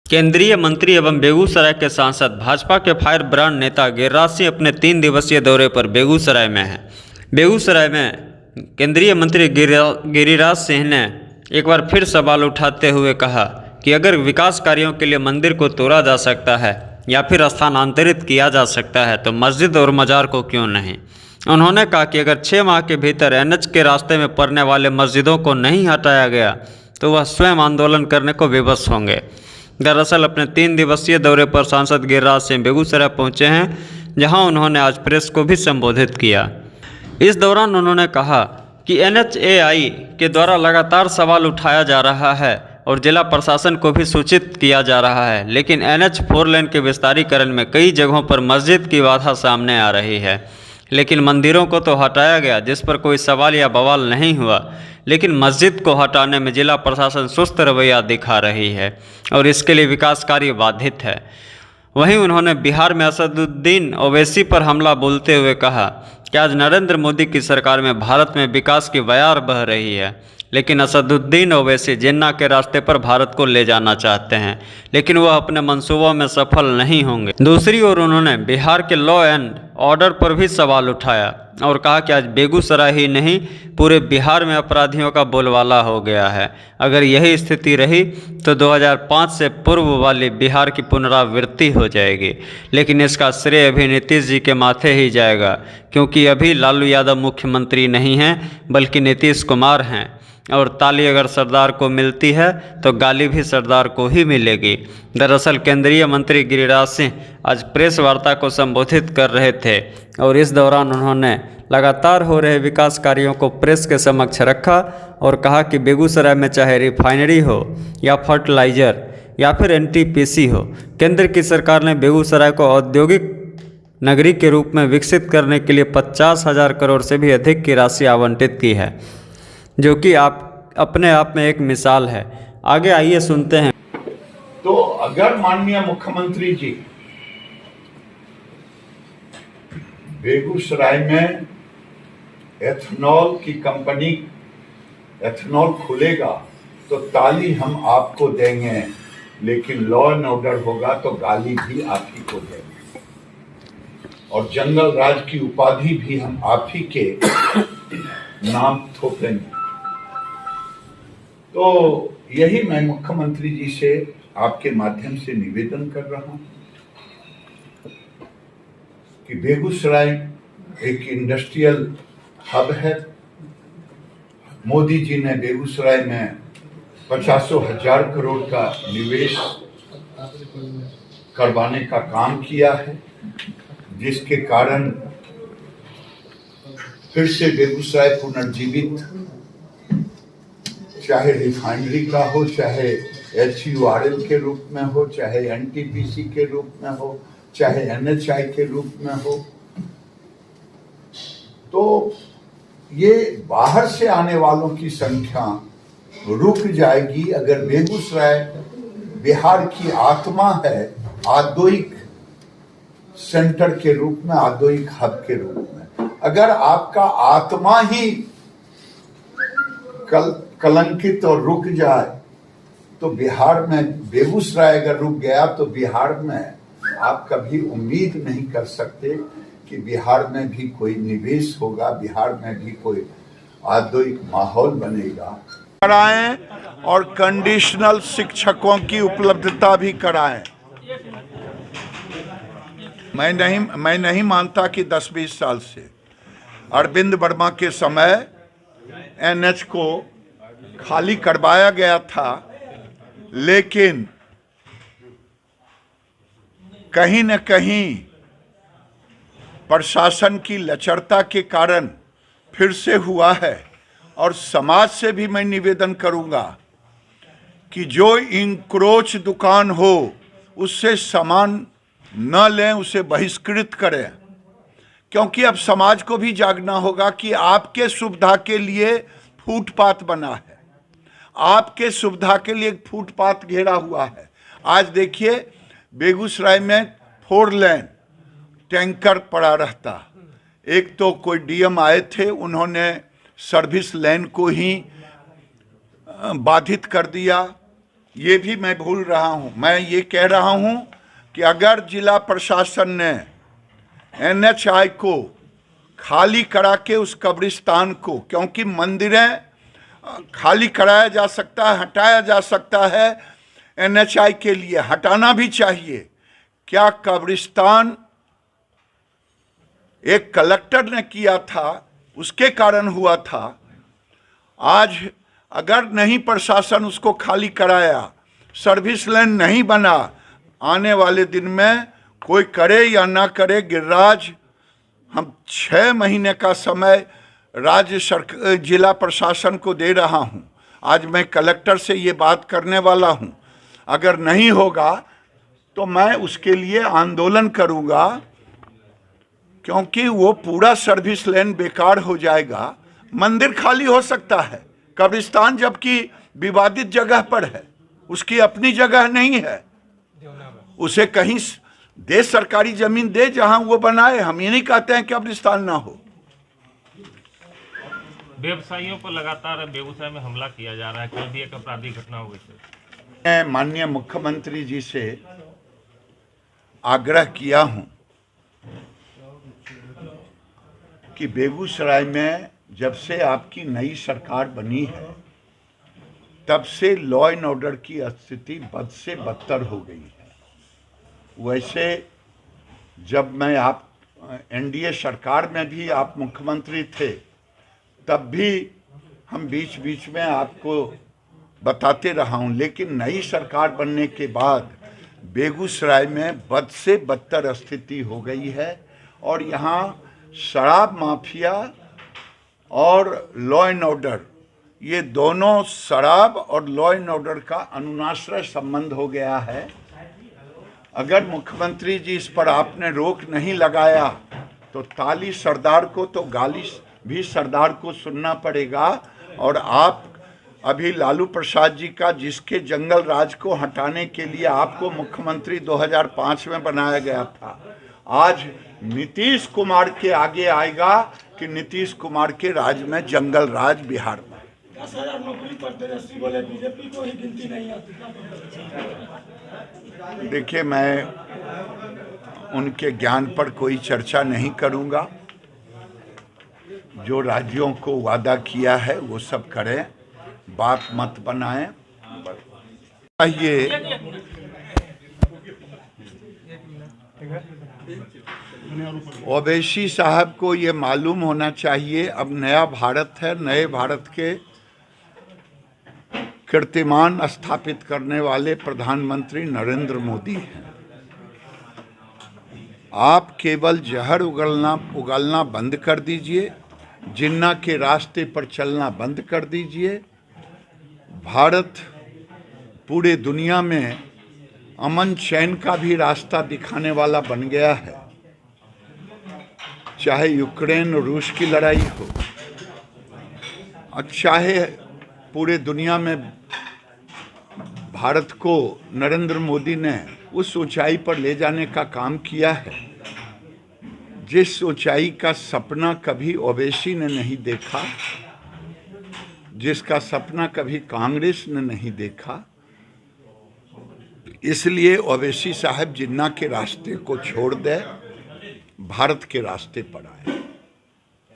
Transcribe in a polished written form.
केंद्रीय मंत्री एवं बेगूसराय के सांसद भाजपा के फायर ब्रांड नेता गिरिराज सिंह अपने 3 दिवसीय दौरे पर बेगूसराय में हैं। बेगूसराय में केंद्रीय मंत्री गिरिराज सिंह ने एक बार फिर सवाल उठाते हुए कहा कि अगर विकास कार्यों के लिए मंदिर को तोड़ा जा सकता है या फिर स्थानांतरित किया जा सकता है तो मस्जिद और मजार को क्यों नहीं। उन्होंने कहा कि अगर 6 माह के भीतर एनएच के रास्ते में पड़ने वाले मस्जिदों को नहीं हटाया गया तो वह स्वयं आंदोलन करने को विवश होंगे। दरअसल अपने 3 दिवसीय दौरे पर सांसद गिरिराज सिंह बेगूसराय पहुंचे हैं, जहां उन्होंने आज प्रेस को भी संबोधित किया। इस दौरान उन्होंने कहा कि NHAI के द्वारा लगातार सवाल उठाया जा रहा है और जिला प्रशासन को भी सूचित किया जा रहा है, लेकिन NH 4 लेन के विस्तारीकरण में कई जगहों पर मस्जिद की बाधा सामने आ रही है, लेकिन मंदिरों को तो हटाया गया जिस पर कोई सवाल या बवाल नहीं हुआ, लेकिन मस्जिद को हटाने में जिला प्रशासन सुस्त रवैया दिखा रही है और इसके लिए विकास कार्य बाधित है। वहीं उन्होंने बिहार में असदुद्दीन ओवैसी पर हमला बोलते हुए कहा कि आज नरेंद्र मोदी की सरकार में भारत में विकास की बयार बह रही है, लेकिन असदुद्दीन ओवैसी जिन्ना के रास्ते पर भारत को ले जाना चाहते हैं, लेकिन वह अपने मंसूबों में सफल नहीं होंगे। दूसरी ओर उन्होंने बिहार के लॉ एंड ऑर्डर पर भी सवाल उठाया और कहा कि आज बेगूसराय ही नहीं पूरे बिहार में अपराधियों का बोलबाला हो गया है। अगर यही स्थिति रही तो 2005 से पूर्व वाली बिहार की पुनरावृत्ति हो जाएगी, लेकिन इसका श्रेय अभी नीतीश जी के माथे ही जाएगा, क्योंकि अभी लालू यादव मुख्यमंत्री नहीं हैं बल्कि नीतीश कुमार हैं, और ताली अगर सरदार को मिलती है तो गाली भी सरदार को ही मिलेगी। दरअसल केंद्रीय मंत्री गिरिराज सिंह आज प्रेस वार्ता को संबोधित कर रहे थे और इस दौरान उन्होंने लगातार हो रहे विकास कार्यों को प्रेस के समक्ष रखा और कहा कि बेगूसराय में चाहे रिफाइनरी हो या फर्टिलाइजर या फिर NTPC हो, केंद्र की सरकार ने बेगूसराय को औद्योगिक नगरी के रूप में विकसित करने के लिए 50,000 करोड़ से भी अधिक की राशि आवंटित की है, जो कि आप अपने आप में एक मिसाल है। आगे आइए सुनते हैं। तो अगर माननीय मुख्यमंत्री जी बेगूसराय में एथेनॉल की कंपनी एथेनॉल खुलेगा तो ताली हम आपको देंगे, लेकिन लॉ एंड ऑर्डर होगा तो गाली भी आप ही को देंगे और जंगल राज की उपाधि भी हम आप ही के नाम थोपेंगे। तो यही मैं मुख्यमंत्री जी से आपके माध्यम से निवेदन कर रहा हूं कि बेगूसराय एक इंडस्ट्रियल हब है। मोदी जी ने बेगूसराय में 50,000 करोड़ का निवेश करवाने का काम किया है, जिसके कारण फिर से बेगूसराय पुनर्जीवित, चाहे रिफाइनरी का हो, चाहे HURL के रूप में हो, चाहे NTPC के रूप में हो, चाहे NHI के रूप में हो। तो ये बाहर से आने वालों की संख्या रुक जाएगी अगर बेगूसराय बिहार की आत्मा है, औद्योगिक सेंटर के रूप में, औद्योगिक हब के रूप में। अगर आपका आत्मा ही कलंकित और रुक जाए तो बिहार में, बेगूसराय अगर रुक गया तो बिहार में आप कभी उम्मीद नहीं कर सकते कि बिहार में भी कोई निवेश होगा, बिहार में भी कोई औद्योगिक माहौल बनेगा। कराएं और कंडीशनल शिक्षकों की उपलब्धता भी कराएं। मैं नहीं मानता कि 10-20 साल से अरविंद वर्मा के समय NH को खाली करवाया गया था, लेकिन कहीं न कहीं प्रशासन की लचरता के कारण फिर से हुआ है। और समाज से भी मैं निवेदन करूंगा कि जो इंक्रोच दुकान हो उससे सामान न लें, उसे बहिष्कृत करें, क्योंकि अब समाज को भी जागना होगा कि आपके सुविधा के लिए फुटपाथ बना है, आपके सुविधा के लिए फुटपाथ घेरा हुआ है। आज देखिए बेगूसराय में 4 लेन टैंकर पड़ा रहता। एक तो कोई DM आए थे, उन्होंने सर्विस लेन को ही बाधित कर दिया ये भी मैं भूल रहा हूं। मैं ये कह रहा हूं कि अगर जिला प्रशासन ने NHI को खाली करा के उस कब्रिस्तान को, क्योंकि मंदिरें खाली कराया जा सकता है, हटाया जा सकता है, NHI के लिए हटाना भी चाहिए। क्या कब्रिस्तान एक कलेक्टर ने किया था, उसके कारण हुआ था? आज अगर नहीं प्रशासन उसको खाली कराया, सर्विस लेन नहीं बना, आने वाले दिन में कोई करे या ना करे, गिरिराज, हम 6 महीने का समय राज्य सरकार जिला प्रशासन को दे रहा हूं। आज मैं कलेक्टर से ये बात करने वाला हूं। अगर नहीं होगा तो मैं उसके लिए आंदोलन करूंगा, क्योंकि वो पूरा सर्विस लेन बेकार हो जाएगा। मंदिर खाली हो सकता है, कब्रिस्तान जबकि विवादित जगह पर है, उसकी अपनी जगह नहीं है, उसे कहीं दे, सरकारी जमीन दे जहां वो बनाए। हम ये नहीं कहते हैं कि कब्रिस्तान ना हो। व्यवसायियों पर लगातार बेगूसराय में हमला किया जा रहा है, कल भी एक आपराधिक घटना हो गई। मैं माननीय मुख्यमंत्री जी से आग्रह किया हूं कि बेगूसराय में जब से आपकी नई सरकार बनी है, तब से लॉ एंड ऑर्डर की स्थिति बद से बदतर हो गई है। वैसे जब मैं आप NDA सरकार में भी आप मुख्यमंत्री थे, तब भी हम बीच बीच में आपको बताते रहा हूं, लेकिन नई सरकार बनने के बाद बेगूसराय में बद से बदतर स्थिति हो गई है। और यहाँ शराब माफिया और लॉ एंड ऑर्डर, ये दोनों, शराब और लॉ एंड ऑर्डर का अनुनाश्रय संबंध हो गया है। अगर मुख्यमंत्री जी इस पर आपने रोक नहीं लगाया तो ताली सरदार को तो गाली भी सरदार को सुनना पड़ेगा। और आप अभी लालू प्रसाद जी का, जिसके जंगल राज को हटाने के लिए आपको मुख्यमंत्री 2005 में बनाया गया था, आज नीतीश कुमार के आगे आएगा कि नीतीश कुमार के राज में जंगल राज बिहार में। 10,000 नौकरी पर तेजस्वी बोले बीजेपी को ही गिनती नहीं आती। देखिए, मैं उनके ज्ञान पर कोई चर्चा नहीं करूंगा। जो राज्यों को वादा किया है वो सब करें, बात मत बनाएं। ये ओवैसी साहब को ये मालूम होना चाहिए, अब नया भारत है, नए भारत के कीर्तिमान स्थापित करने वाले प्रधानमंत्री नरेंद्र मोदी हैं। आप केवल जहर उगलना बंद कर दीजिए, जिन्ना के रास्ते पर चलना बंद कर दीजिए। भारत पूरे दुनिया में अमन चैन का भी रास्ता दिखाने वाला बन गया है। चाहे यूक्रेन और रूस की लड़ाई हो, और चाहे पूरे दुनिया में भारत को नरेंद्र मोदी ने उस ऊंचाई पर ले जाने का काम किया है, जिस ऊंचाई का सपना कभी ओवैसी ने नहीं देखा, जिसका सपना कभी कांग्रेस ने नहीं देखा। इसलिए ओवैसी साहब जिन्ना के रास्ते को छोड़ दे, भारत के रास्ते पर आए।